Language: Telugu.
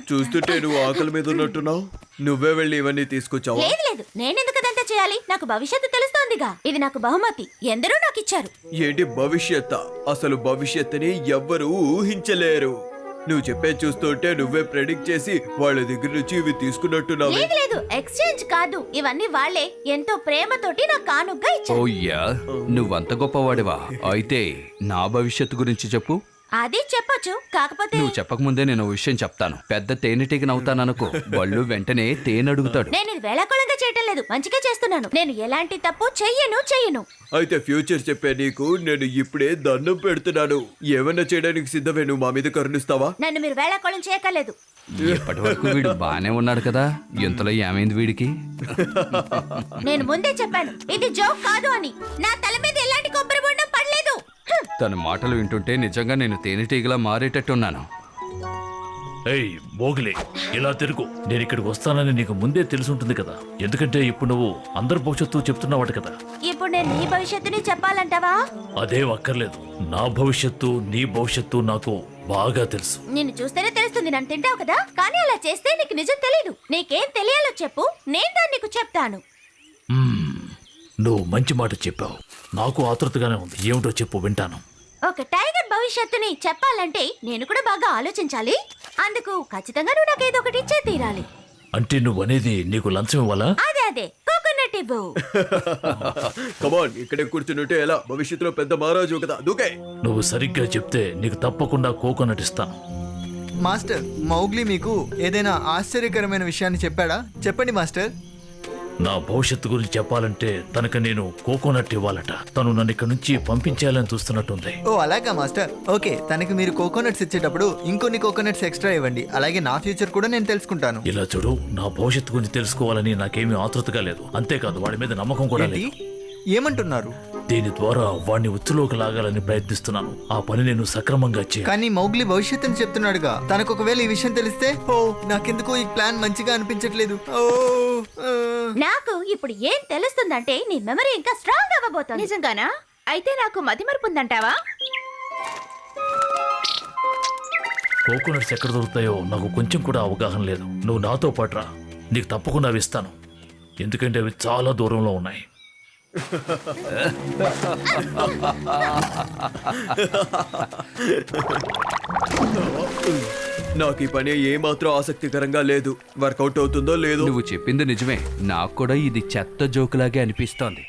చూస్తుంటే నువ్వు ఆకలి మీద ఉన్నట్టున్నావు. నువ్వే వెళ్ళి ఇవన్నీ తీసుకొచ్చావా? లేదు లేదు, నేనెందుకు అదంతా చేయాలి? నాకు భవిష్యత్తు తెలుస్తోందిగా. ఇది నాకు బహుమతి, ఎందరూ నాకు ఇచ్చారు. ఏంటి భవిష్యత్? అసలు భవిష్యత్తుని ఎవ్వరూ ఊహించలేరు. నువ్వు చెప్పే చూస్తుంటే నువ్వే ప్రెడిక్ట్ చేసి వాళ్ళ దగ్గర నుంచి ఇవి తీసుకున్నట్టున్నావు. లేదు లేదు, ఎక్స్చేంజ్ కాదు, ఇవన్నీ వాళ్ళే ఎంతో ప్రేమతోటి నాకు కానుగ్గా ఇచ్చారు. ఓయ్యా, నువ్వంత గొప్పవాడివా? అయితే నా భవిష్యత్తు గురించి చెప్పు. అది చెప్పొచ్చు, కాకపోతే నువ్వు చెప్పకముందే నేను ఓ విషయం చెప్తాను. పెద్ద తేనెటీగను అవుతాననుకో, వాళ్ళు వెంటనే తేనె అడుగుతాడు. నేను ఇది వేళాకోళంగా చేయటం లేదు, మంచిగా చేస్తున్నాను. నేను ఎలాంటి తప్పు చెయ్యను. అయితే ఫ్యూచర్ చెప్పే నీకు నేను ఇప్పుడే దండం పెడుతున్నాను. ఏమన్నా చేయడానికి సిద్ధమే. నువ్వు మా మీద కరుణిస్తావా? నన్ను మీరు వేళాకోళం చేయక్కర్లేదు. ఇప్పటి వరకు వీడు బానే ఉన్నాడు కదా, ఇంతలో ఏమైంది వీడికి? నేను ముందే చెప్పాను ఇది జోక్ కాదు అని. నా తల మీద ఎలాంటి కొబ్బరి బొండం పడలేదు. తన మాటలు వింటుంటే నిజంగా నేను తేనెటీగలా మారేటట్టున్నాను. ఏయ్ మోగిలే, ఇలా తిరుగు. నేను ఇక్కడికి వస్తానని నీకు ముందే తెలుసుంటుంది కదా, ఎందుకంటే ఇప్పుడు నువ్వు అందరి భవిష్యత్తు చెప్తున్నావట కదా. ఇప్పుడు నేను నీ భవిష్యత్తుని చెప్పాలంటావా? అదేం అక్కర్లేదు. నా భవిష్యత్తు నీ భవిష్యత్తు నాకు బాగా తెలుసు. నిన్ను చూస్తేనే తెలుస్తుంది, నన్ను తింటావు కదా. కానీ అలా చేస్తే నీకు నిజం తెలీదు. నీకేం తెలియాలో చెప్పు, నేను దాన్ని నీకు చెప్తాను. నువ్వు మంచి మాట చెప్పావు. నాకు ఆతృతగానే ఉంది. ఏమిటో చెప్పు, వింటాను. ఒక టైగర్ భవిష్యత్తుని చెప్పాలంటే నేను కూడా బాగా ఆలోచించాలి. అందుకు ఖచ్చితంగా నువ్వు నాకు ఏదో ఒకటి ఇచ్చే తీరాలి. అంటే నువ్వనేది నీకు లంచం ఇవ్వాలా? అదే కోకోనట్ ఇవ్వు. కమాన్, ఇక్కడే కూర్చుంటే ఎలా? భవిష్యత్తులో పెద్ద మహారాజు కదా, దూకే. నువ్వు సరిగ్గా చెప్తే నీకు తప్పకుండా కోకోనట్ ఇస్తాను. మాస్టర్, మౌగ్లీ మీకు ఏదైనా ఆశ్చర్యకరమైన విషయాన్ని చెప్పాడా? చెప్పండి మాస్టర్. నా భవిష్యత్తు గురించి చెప్పాలంటే తనకు నేను కోకోనట్ ఇవ్వాలట. తను నన్ను ఇక్కడ నుంచి పంపించేయాలని చూస్తున్నట్టుంది. ఓ అలాగా మాస్టర్. ఓకే, తనకి మీరు కోకోనట్స్ ఇచ్చేటప్పుడు ఇంకొన్ని కోకోనట్స్ ఎక్స్ట్రా ఇవ్వండి. అలాగే నా ఫ్యూచర్ కూడా నేను తెలుసుకుంటాను. ఇలా చూడు, నా భవిష్యత్తు గురించి తెలుసుకోవాలని నాకేమీ ఆతృతగా లేదు. అంతేకాదు, వాడి మీద నమ్మకం కూడా ఏంటి? లేదు. ఏమంటున్నారు? దీని ద్వారా వాడిని ఉచ్చులోకి లాగాలని ప్రయత్నిస్తున్నాను. ఆ పని నేను సక్రమంగా చేయాలి. కానీ మౌగ్లీ భవిష్యత్తుని చెప్తున్నాడుగా. తనకు ఒకవేళ ఈ విషయం తెలిస్తే, ఓ నాకెందుకో ఈ ప్లాన్ మంచిగా అనిపించట్లేదు. నాకు ఇప్పుడు ఏం తెలుస్తుందంటే నీ మెమరీ ఇంకా స్ట్రాంగ్ అవ్వబోతోంది. నిజంగానా? అయితే నాకు మతిమరుపు ఉందంటావా? కోకోనట్స్ ఎక్కడ దొరుకుతాయో నాకు కొంచెం కూడా అవగాహన లేదు. నువ్వు నాతో పాటు రా, నీకు తప్పకుండా అవి ఇస్తాను. ఎందుకంటే అవి చాలా దూరంలో ఉన్నాయి. నాకు ఈ పని ఏమాత్రం ఆసక్తికరంగా లేదు. వర్కౌట్ అవుతుందో లేదో. నువ్వు చెప్పింది నిజమే, నాకు కూడా ఇది చెత్త జోకులాగే అనిపిస్తోంది.